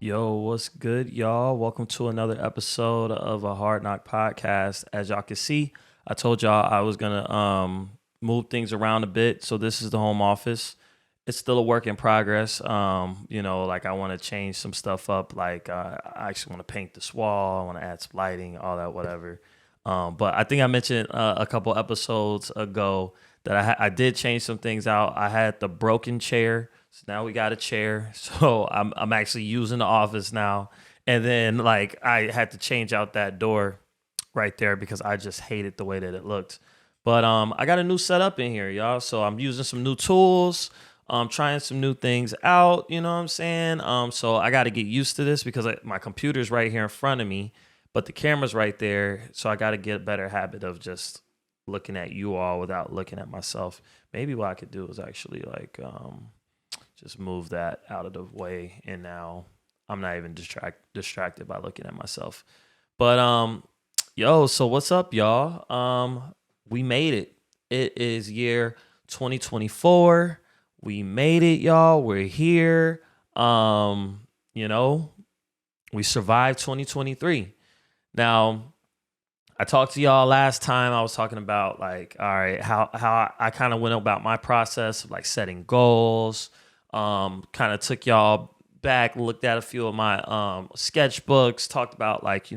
Yo, what's good, y'all? Welcome to another episode of a Hard Knock podcast. As y'all can see, I told y'all I was gonna move things around a bit. So this is the home office. It's still a work in progress. Like I want to change some stuff up. Like I actually want to paint this wall. I want to add some lighting, all that, whatever. But I think I mentioned a couple episodes ago that I did change some things out. I had the broken chair, so now we got a chair. So I'm actually using the office now. And then like I had to change out that door right there because I just hated the way that it looked. But I got a new setup in here, y'all. So I'm using some new tools. Trying some new things out. You know what I'm saying? So I got to get used to this because my computer's right here in front of me, but the camera's right there. So I got to get a better habit of just looking at you all without looking at myself. Maybe what I could do is actually like just move that out of the way, and now I'm not even distracted by looking at myself. But yo, so what's up, y'all? We made it. It is year 2024. We made it, y'all. We're here. You know, we survived 2023. Now, I talked to y'all last time. I was talking about like, all right, how I kind of went about my process of like setting goals. Kind of took y'all back, looked at a few of my sketchbooks, talked about like,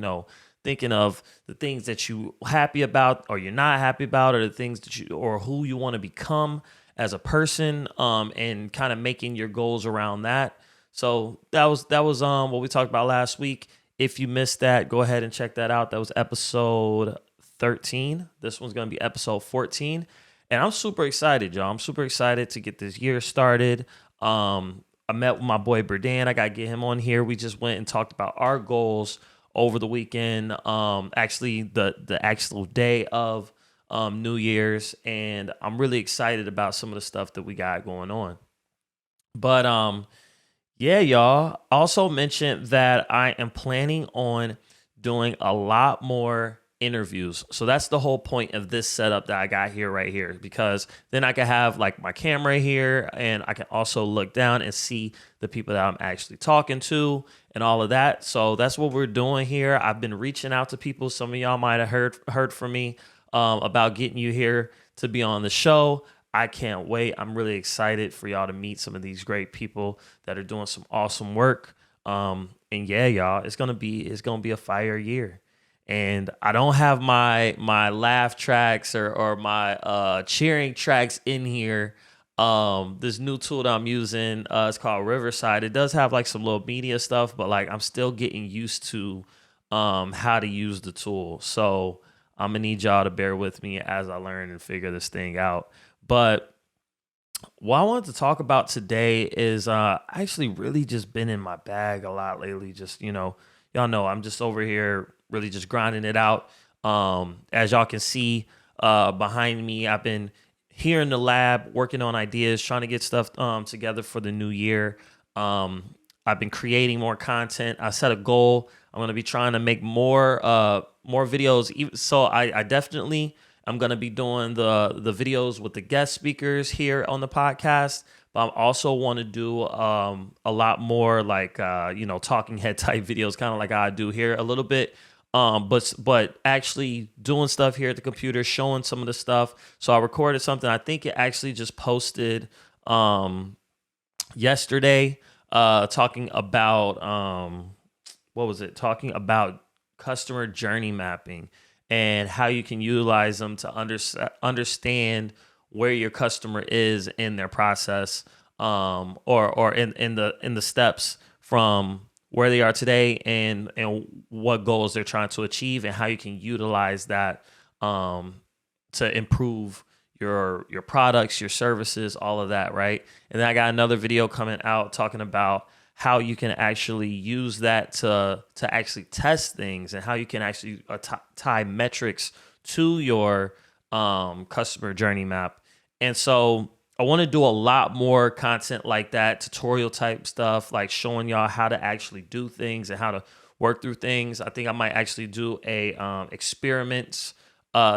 thinking of the things that you happy about or you're not happy about, or the things that you or who you want to become as a person, and kind of making your goals around that. So that was what we talked about last week. If you missed that, go ahead and check that out. That was episode 13. This one's going to be episode 14. And I'm super excited, y'all. I'm super excited to get this year started. I met with my boy Berdan. I got to get him on here. We just went and talked about our goals over the weekend. Actually, the actual day of New Year's. And I'm really excited about some of the stuff that we got going on. But yeah, y'all. Also mentioned that I am planning on doing a lot more interviews. So that's the whole point of this setup that I got here right here, because then I can have like my camera here and I can also look down and see the people that I'm actually talking to and all of that. So that's what we're doing here. I've been reaching out to people. Some of y'all might have heard from me about getting you here to be on the show. I can't wait. I'm really excited for y'all to meet some of these great people that are doing some awesome work. And yeah, y'all, it's gonna be a fire year. And I don't have my laugh tracks or my cheering tracks in here. This new tool that I'm using, it's called Riverside. It does have like some little media stuff, but like I'm still getting used to how to use the tool. So I'm gonna need y'all to bear with me as I learn and figure this thing out. But what I wanted to talk about today is I actually really just been in my bag a lot lately. Just, y'all know I'm just over here really just grinding it out. As y'all can see behind me, I've been here in the lab working on ideas, trying to get stuff together for the new year. I've been creating more content. I set a goal. I'm going to be trying to make more videos. So I definitely I'm going to be doing the videos with the guest speakers here on the podcast, but I also want to do a lot more like talking head type videos, kind of like I do here a little bit. But actually doing stuff here at the computer, showing some of the stuff. So I recorded something. I think it actually just posted yesterday, talking about what was it? Talking about customer journey mapping and how you can utilize them to understand where your customer is in their process, or in the steps from where they are today and what goals they're trying to achieve, and how you can utilize that to improve your products, your services, all of that, right? And then I got another video coming out talking about how you can actually use that to actually test things, and how you can actually tie metrics to your customer journey map. And so I want to do a lot more content like that, tutorial type stuff, like showing y'all how to actually do things and how to work through things. I think I might actually do a experiments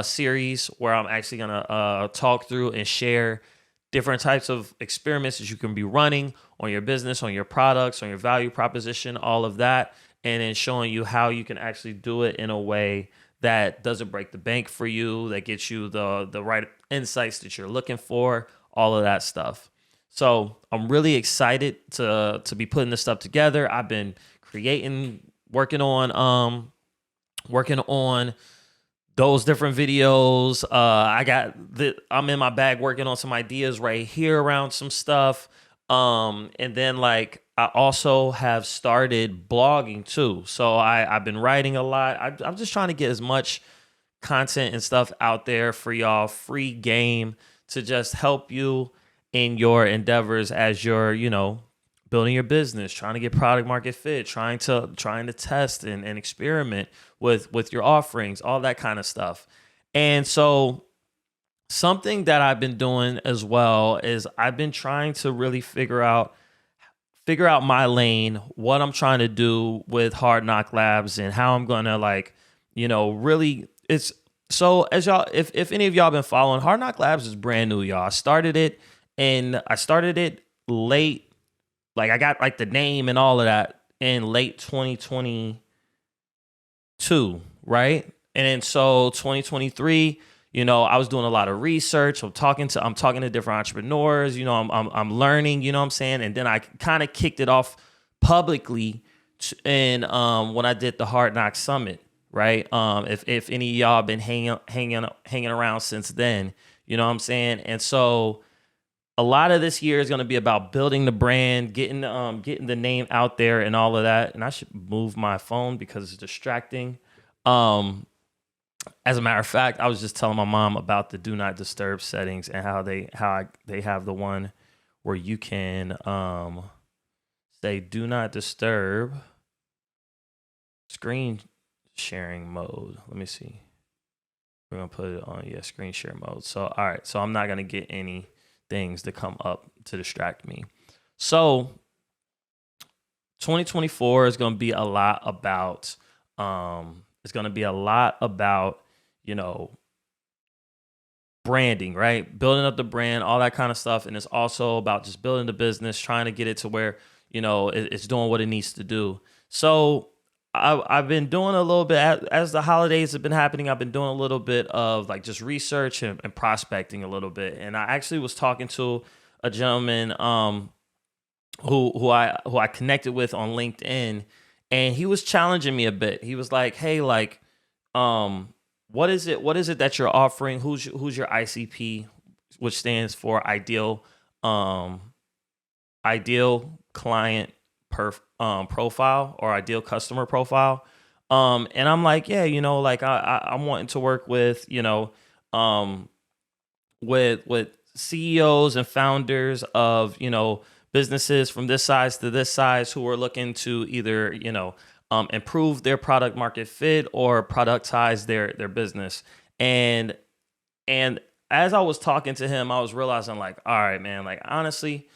series where I'm actually gonna talk through and share different types of experiments that you can be running on your business, on your products, on your value proposition, all of that, and then showing you how you can actually do it in a way that doesn't break the bank for you, that gets you the right insights that you're looking for, all of that stuff. So I'm really excited to be putting this stuff together. I've been creating, working on those different videos. I'm in my bag working on some ideas right here around some stuff. And then like I also have started blogging too. So I've been writing a lot. I'm just trying to get as much content and stuff out there for y'all, free game to just help you in your endeavors as you're, building your business, trying to get product market fit, trying to test and experiment with your offerings, all that kind of stuff. And so something that I've been doing as well is I've been trying to really figure out my lane, what I'm trying to do with Hard Knock Labs and how I'm going to really it's so as y'all if any of y'all been following, Hard Knock Labs is brand new, y'all. I started it late. Like I got like the name and all of that in late 2022, right? And then so 2023, I was doing a lot of research. I'm talking to different entrepreneurs. I'm learning. You know what I'm saying? And then I kind of kicked it off publicly, when I did the Hard Knock Summit, right? If any of y'all been hanging around since then, you know what I'm saying? And so a lot of this year is going to be about building the brand, getting the name out there and all of that. And I should move my phone because it's distracting. As a matter of fact, I was just telling my mom about the do not disturb settings and how they have the one where you can say do not disturb screen sharing mode. Let me see. We're going to put it on, screen share mode. So, all right. So I'm not going to get any things to come up to distract me. So 2024 is going to be a lot about branding, right? Building up the brand, all that kind of stuff. And it's also about just building the business, trying to get it to where, it's doing what it needs to do. So I've been doing a little bit as the holidays have been happening. I've been doing a little bit of like just research and prospecting a little bit. And I actually was talking to a gentleman who I connected with on LinkedIn, and he was challenging me a bit. He was like, "Hey, like, what is it that you're offering? Who's your ICP, which stands for ideal client profile or ideal customer profile." And I'm like, yeah, like I'm wanting to work with, with CEOs and founders of, businesses from this size to this size who are looking to either, improve their product market fit or productize their business. And as I was talking to him, I was realizing like, all right, man, like honestly,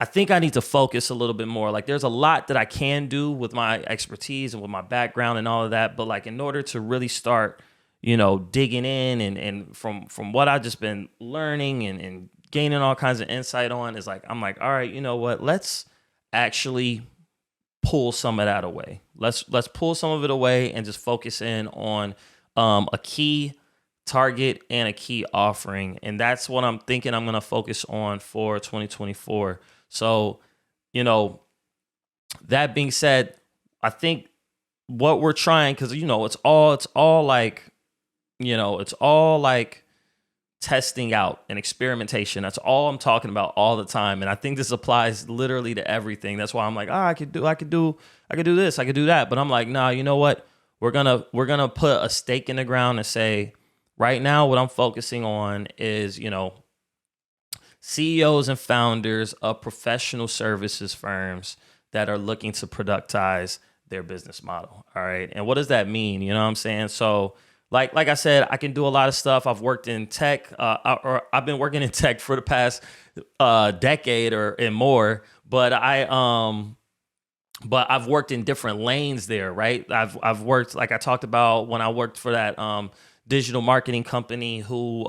I think I need to focus a little bit more. Like there's a lot that I can do with my expertise and with my background and all of that. But like in order to really start, digging in and from what I've just been learning and gaining all kinds of insight on is like, I'm like, all right, you know what? Let's actually pull some of that away. Let's pull some of it away and just focus in on a key target and a key offering. And that's what I'm thinking I'm going to focus on for 2024. So, that being said, I think what we're trying, because, it's all like testing out and experimentation. That's all I'm talking about all the time. And I think this applies literally to everything. That's why I'm like, I could do this, I could do that. But I'm like, nah, you know what? We're gonna put a stake in the ground and say, right now, what I'm focusing on is, CEOs and founders of professional services firms that are looking to productize their business model. All right. And what does that mean? You know what I'm saying? So like I said, I can do a lot of stuff. I've worked in tech, or I've been working in tech for the past decade and more. But I've worked in different lanes there, right? I've worked, like I talked about when I worked for that digital marketing company who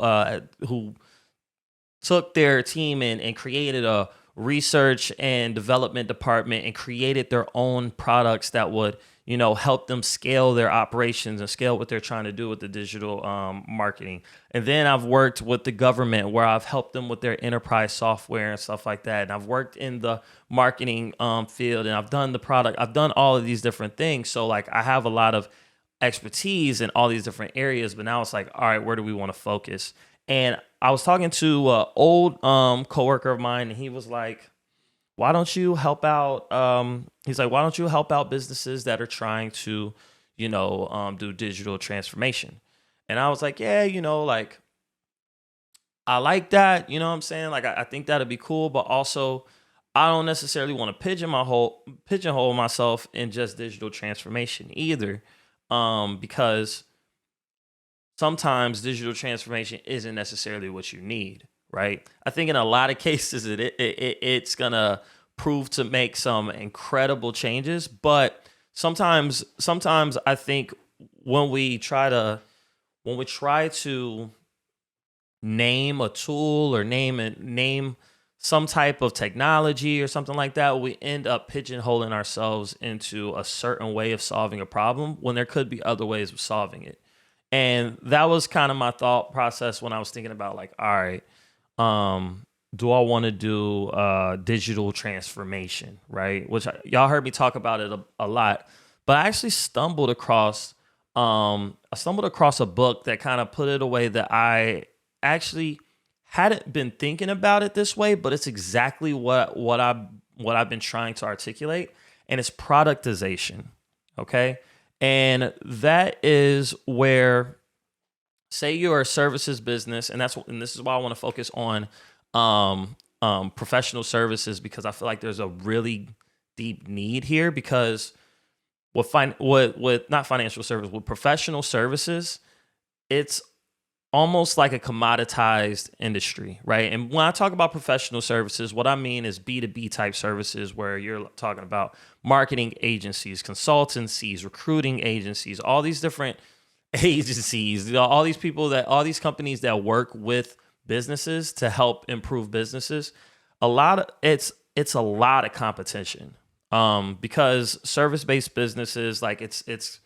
took their team and created a research and development department and created their own products that would, help them scale their operations and scale what they're trying to do with the digital marketing. And then I've worked with the government where I've helped them with their enterprise software and stuff like that. And I've worked in the marketing field, and I've done the product. I've done all of these different things. So like I have a lot of expertise in all these different areas, but now it's like, all right, where do we want to focus? And I was talking to an old coworker of mine, and he was like, why don't you help out? He's like, why don't you help out businesses that are trying to, do digital transformation? And I was like, yeah, like I like that. You know what I'm saying? Like I think that'd be cool, but also I don't necessarily want to pigeonhole myself in just digital transformation either, because sometimes digital transformation isn't necessarily what you need, right? I think in a lot of cases it's gonna prove to make some incredible changes, but sometimes I think when we try to name a tool or name some type of technology or something like that, we end up pigeonholing ourselves into a certain way of solving a problem when there could be other ways of solving it. And that was kind of my thought process when I was thinking about like, all right, do I want to do digital transformation, right? Which y'all heard me talk about it a lot, but I actually stumbled across a book that kind of put it away that I actually hadn't been thinking about it this way, but it's exactly what I've been trying to articulate, and it's productization. Okay. And that is where, say you're a services business, and this is why I want to focus on professional services, because I feel like there's a really deep need here. Because with not financial service, with professional services, it's almost like a commoditized industry, right? And when I talk about professional services, what I mean is B2B type services, where you're talking about marketing agencies, consultancies, recruiting agencies, all these different agencies, all these companies that work with businesses to help improve businesses. It's a lot of competition, because service-based businesses, like it's kind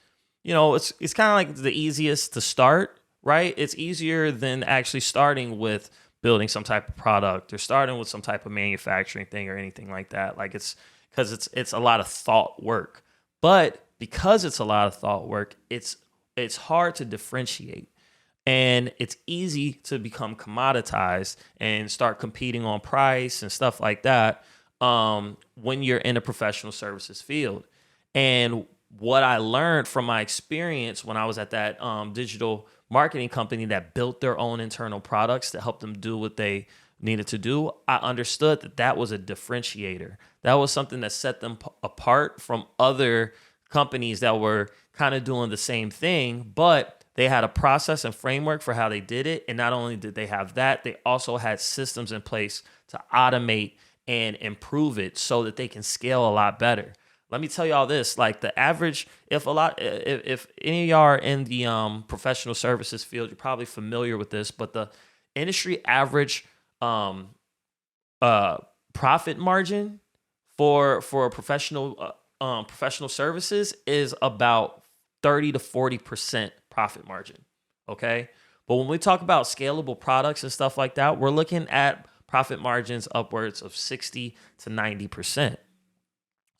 of like the easiest to start. Right? It's easier than actually starting with building some type of product or starting with some type of manufacturing thing or anything like that. Like it's because it's a lot of thought work. But because it's a lot of thought work, it's hard to differentiate. And it's easy to become commoditized and start competing on price and stuff like that, when you're in a professional services field. And what I learned from my experience when I was at that digital marketing company that built their own internal products to help them do what they needed to do, I understood that was a differentiator. That was something that set them apart from other companies that were kind of doing the same thing, but they had a process and framework for how they did it. And not only did they have that, they also had systems in place to automate and improve it so that they can scale a lot better. Let me tell y'all this: like the average, if any of y'all are in the professional services field, you're probably familiar with this, but the industry average profit margin for professional services is about 30 to 40% profit margin. Okay, but when we talk about scalable products and stuff like that, we're looking at profit margins upwards of 60 to 90%.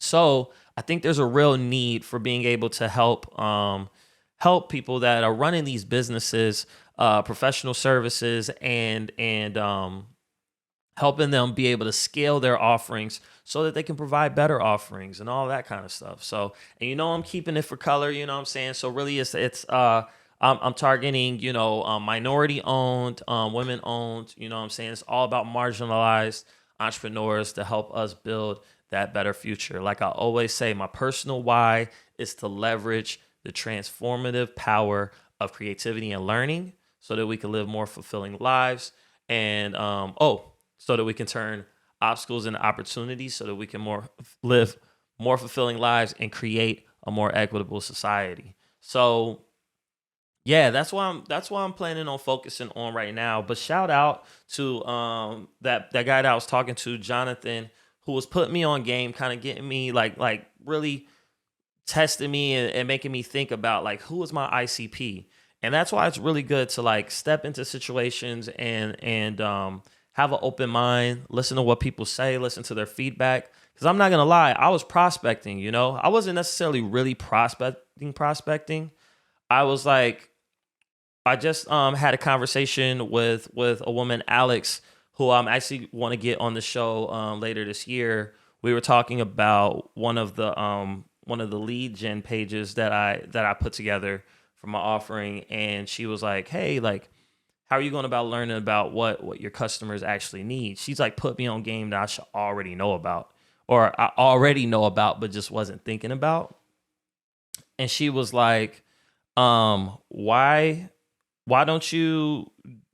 So I think there's a real need for being able to help people that are running these businesses, professional services, and helping them be able to scale their offerings so that they can provide better offerings and all that kind of stuff. So, and I'm keeping it for color, you know what I'm saying? So really I'm targeting, minority owned, women owned, you know what I'm saying? It's all about marginalized entrepreneurs to help us build that better future. Like I always say, my personal why is to leverage the transformative power of creativity and learning so that we can live more fulfilling lives, and so that we can turn obstacles into opportunities so that we can live more fulfilling lives and create a more equitable society. So Yeah, that's why I'm planning on focusing on right now. But shout out to that guy that I was talking to, Jonathan, who was putting me on game, kind of getting me like really testing me and making me think about like who is my ICP. And that's why it's really good to like step into situations and have an open mind, listen to what people say, listen to their feedback. Because I'm not gonna lie, I was prospecting. I wasn't necessarily really prospecting. I was like, I just had a conversation with a woman, Alex, who actually want to get on the show later this year. We were talking about one of the lead gen pages that I put together for my offering, and she was like, "Hey, like, how are you going about learning about what your customers actually need?" She's like, put me on game that I should already know about, or I already know about, but just wasn't thinking about. And she was like, why don't you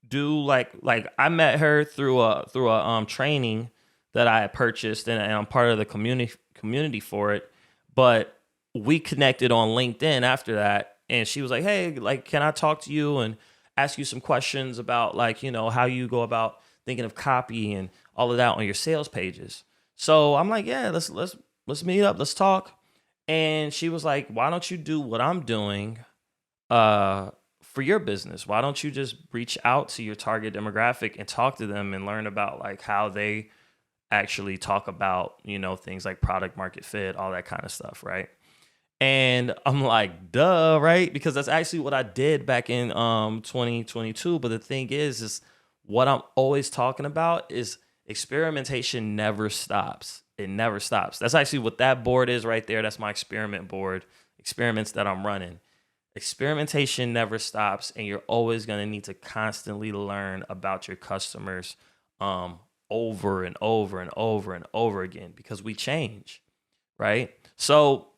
do like I met her through a training that I had purchased, and I'm part of the community for it. But we connected on LinkedIn after that, and she was like, "Hey, like, can I talk to you and ask you some questions about like how you go about thinking of copy and all of that on your sales pages?" So I'm like, "Yeah, let's meet up, let's talk." And she was like, "Why don't you do what I'm doing for your business? Why don't you just reach out to your target demographic and talk to them and learn about like how they actually talk about, things like product market fit, all that kind of stuff, right?" And I'm like, duh, right? Because that's actually what I did back in 2022. But the thing is what I'm always talking about is experimentation never stops. It never stops. That's actually what that board is right there. That's my experiment board, experiments that I'm running. Experimentation never stops, and you're always going to need to constantly learn about your customers over and over and over and over again, because we change, right? So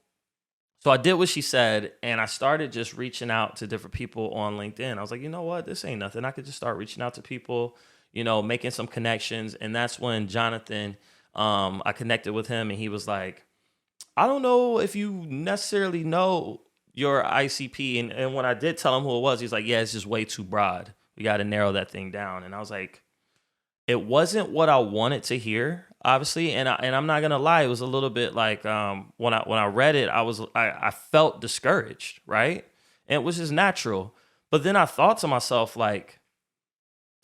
I did what she said, and I started just reaching out to different people on LinkedIn. I was like, you know what? This ain't nothing. I could just start reaching out to people, making some connections. And that's when Jonathan, I connected with him, and he was like, "I don't know if you necessarily know your ICP." And when I did tell him who it was, he's like, "Yeah, it's just way too broad. We got to narrow that thing down." And I was like, it wasn't what I wanted to hear, obviously, and I'm not gonna lie, it was a little bit like when I read it, I felt discouraged, right? And it was just natural. But then I thought to myself, like,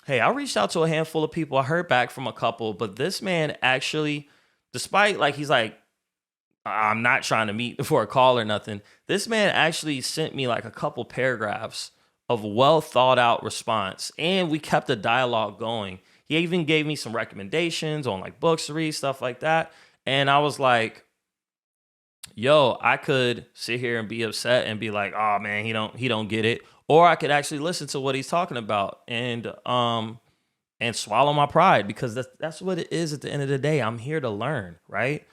hey, I reached out to a handful of people, I heard back from a couple, but this man actually, despite like he's like, I'm not trying to meet for a call or nothing, this man actually sent me like a couple paragraphs of well thought out response, and we kept the dialogue going. He even gave me some recommendations on like books to read, stuff like that. And I was like, yo, I could sit here and be upset and be like, "Oh man, he don't get it," or I could actually listen to what he's talking about and swallow my pride, because that's what it is at the end of the day. I'm here to learn, right?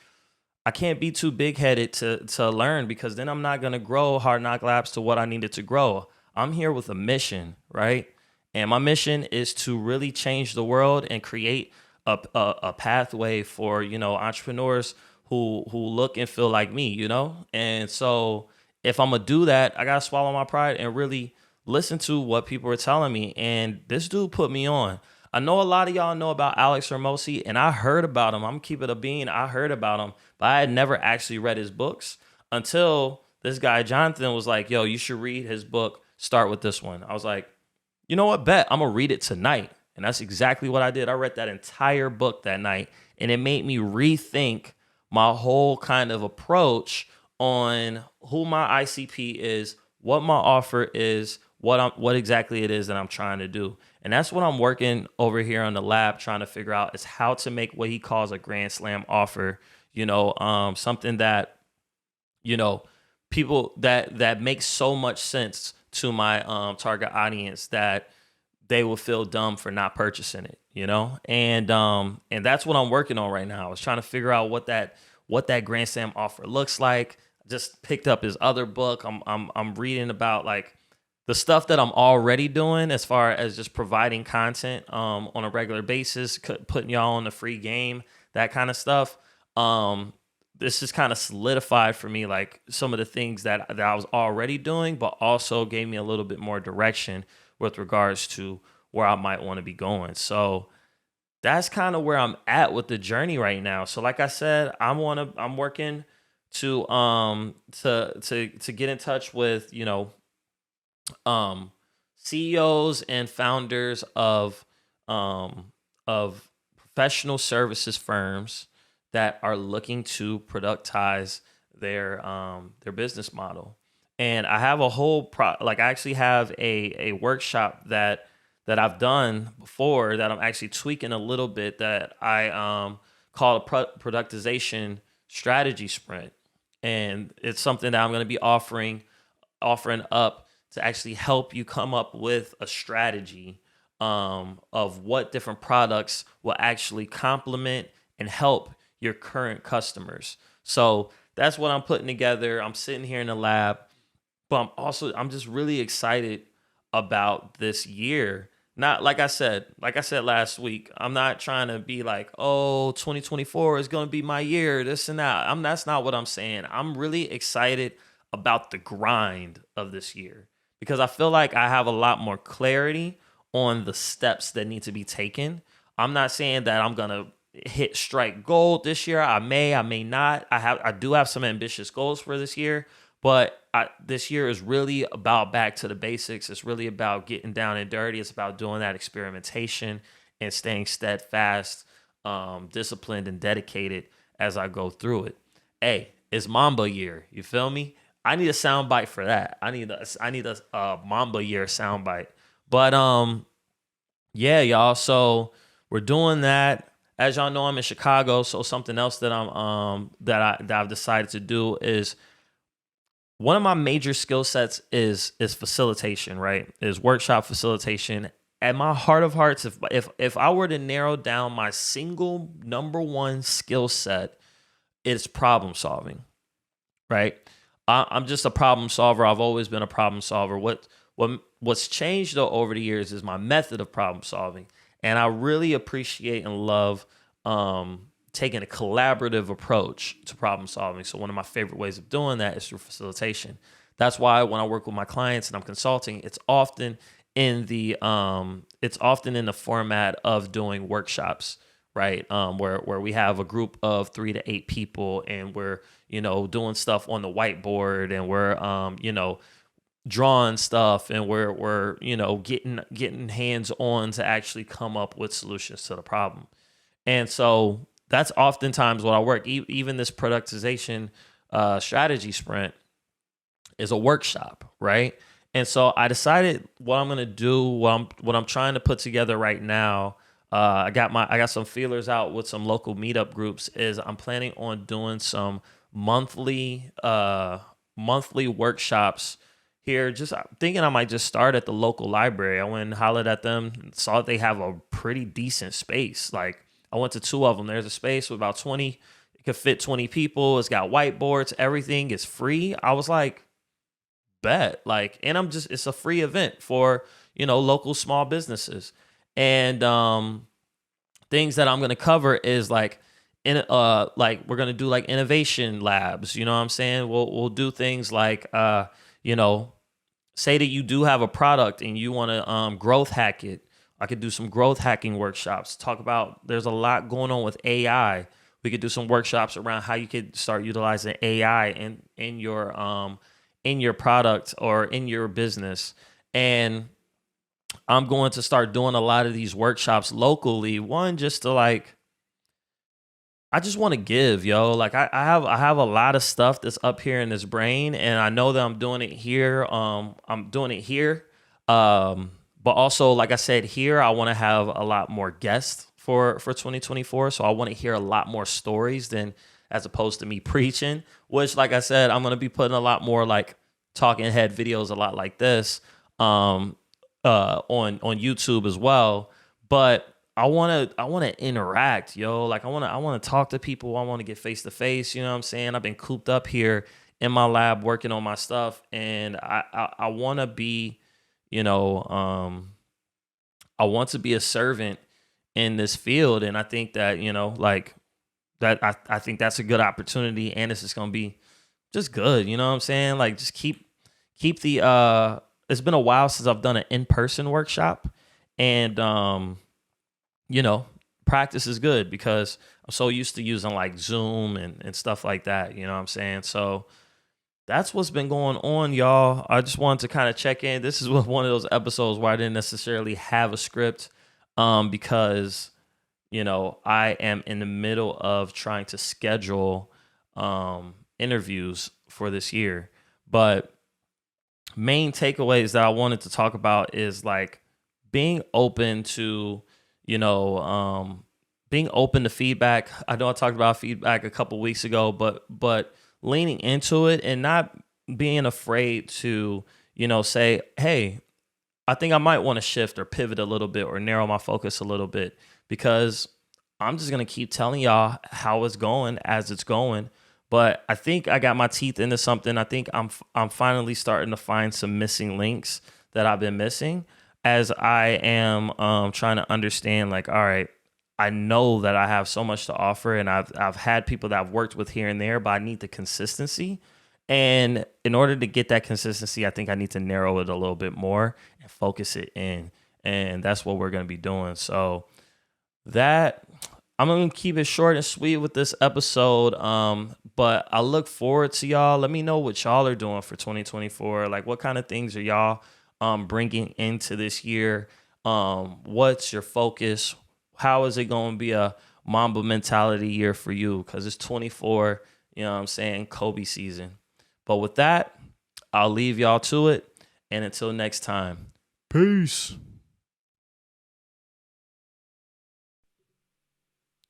I can't be too big headed to learn, because then I'm not gonna grow Hard Knock Labs to what I needed to grow. I'm here with a mission, right? And my mission is to really change the world and create a pathway for entrepreneurs who look and feel like me. And so if I'm gonna do that, I gotta swallow my pride and really listen to what people are telling me. And this dude put me on. I know a lot of y'all know about Alex Hermosi, and I heard about him. I'm keeping it a bean. I heard about him, but I had never actually read his books until this guy Jonathan was like, "Yo, you should read his book. Start with this one." I was like, "You know what? Bet I'm gonna read it tonight." And that's exactly what I did. I read that entire book that night, and it made me rethink my whole kind of approach on who my ICP is, what my offer is, what exactly it is that I'm trying to do. And that's what I'm working over here on the lab, trying to figure out, is how to make what he calls a grand slam offer. Something that you know people that makes so much sense to my target audience that they will feel dumb for not purchasing it. And that's what I'm working on right now. I was trying to figure out what that grand slam offer looks like. I just picked up his other book. I'm reading about like the stuff that I'm already doing as far as just providing content on a regular basis, putting y'all on the free game, that kind of stuff. this is kind of solidified for me, like some of the things that I was already doing, but also gave me a little bit more direction with regards to where I might want to be going. So that's kind of where I'm at with the journey right now. So like I said, I'm working to get in touch with, um CEOs and founders of professional services firms that are looking to productize their business model. And I have a like I actually have a workshop that I've done before that I'm actually tweaking a little bit that I call a productization strategy sprint. And it's something that I'm going to be offering up to actually help you come up with a strategy of what different products will actually complement and help your current customers. So that's what I'm putting together. I'm sitting here in the lab, but I'm just really excited about this year. Not like I said last week, I'm not trying to be like, oh, 2024 is going to be my year, this and that. That's not what I'm saying. I'm really excited about the grind of this year because I feel like I have a lot more clarity on the steps that need to be taken. I'm not saying that I'm going to hit strike gold this year. I may not. I do have some ambitious goals for this year, but this year is really about back to the basics. It's really about getting down and dirty. It's about doing that experimentation and staying steadfast, disciplined, and dedicated as I go through it. Hey, it's Mamba year. You feel me? I need a soundbite for that. I need a Mamba year soundbite. But yeah, y'all. So we're doing that. As y'all know, I'm in Chicago. So something else that I've decided to do is one of my major skill sets is facilitation, right? Is workshop facilitation. At my heart of hearts, if I were to narrow down my single number one skill set, it's problem solving, right? I'm just a problem solver. I've always been a problem solver. What's changed though over the years is my method of problem solving, and I really appreciate and love taking a collaborative approach to problem solving. So one of my favorite ways of doing that is through facilitation. That's why when I work with my clients and I'm consulting, it's often in the format of doing workshops, right? Where we have a group of 3 to 8 people and we're, doing stuff on the whiteboard and we're, drawing stuff and we're getting hands on to actually come up with solutions to the problem. And so that's oftentimes what I work. Even this productization strategy sprint is a workshop, right? And so I decided what I'm gonna do, what I'm trying to put together right now. I got some feelers out with some local meetup groups. Is I'm planning on doing some monthly workshops here. Just thinking I might just start at the local library. I went and hollered at them, saw that they have a pretty decent space. Like I went to 2 of them. There's a space with about 20. It could fit 20 people. It's got whiteboards. Everything is free. I was like, bet. Like, and it's a free event for, local small businesses. And things that I'm gonna cover is like we're gonna do like innovation labs. You know what I'm saying? We'll do things like say that you do have a product and you want to growth hack it. I could do some growth hacking workshops. Talk about there's a lot going on with AI. We could do some workshops around how you could start utilizing AI in your product or in your business. And I'm going to start doing a lot of these workshops locally. One, just to I just want to give, yo. Like I have a lot of stuff that's up here in this brain, and I know that I'm doing it here. I'm doing it here. But also, like I said, here I want to have a lot more guests for 2024. So I want to hear a lot more stories than as opposed to me preaching. Which, like I said, I'm gonna be putting a lot more like talking head videos, a lot like this, on YouTube as well. But I want to interact, yo. Like I want to talk to people. I want to get face to face. You know what I'm saying? I've been cooped up here in my lab working on my stuff, and I want to be, I want to be a servant in this field. And I think that, like I think that's a good opportunity, and it's just gonna be just good. You know what I'm saying? Like just keep the it's been a while since I've done an in-person workshop, and you know, practice is good because I'm so used to using like Zoom and stuff like that. You know what I'm saying? So that's what's been going on, y'all. I just wanted to kind of check in. This is one of those episodes where I didn't necessarily have a script, because I am in the middle of trying to schedule interviews for this year. But main takeaways that I wanted to talk about is like being open to, you know, being open to feedback. I know I talked about feedback a couple weeks ago, but leaning into it and not being afraid to, say, hey, I think I might want to shift or pivot a little bit or narrow my focus a little bit, because I'm just going to keep telling y'all how it's going as it's going. But I think I got my teeth into something. I think I'm finally starting to find some missing links that I've been missing as I am trying to understand, like, all right, I know that I have so much to offer, and I've had people that I've worked with here and there, but I need the consistency. And in order to get that consistency, I think I need to narrow it a little bit more and focus it in. And that's what we're going to be doing. So that I'm going to keep it short and sweet with this episode. But I look forward to y'all. Let me know what y'all are doing for 2024. Like, what kind of things are y'all bringing into this year? What's your focus? How is it going to be a Mamba mentality year for you? Because it's 24, you know what I'm saying, Kobe season. But with that, I'll leave y'all to it. And until next time, peace.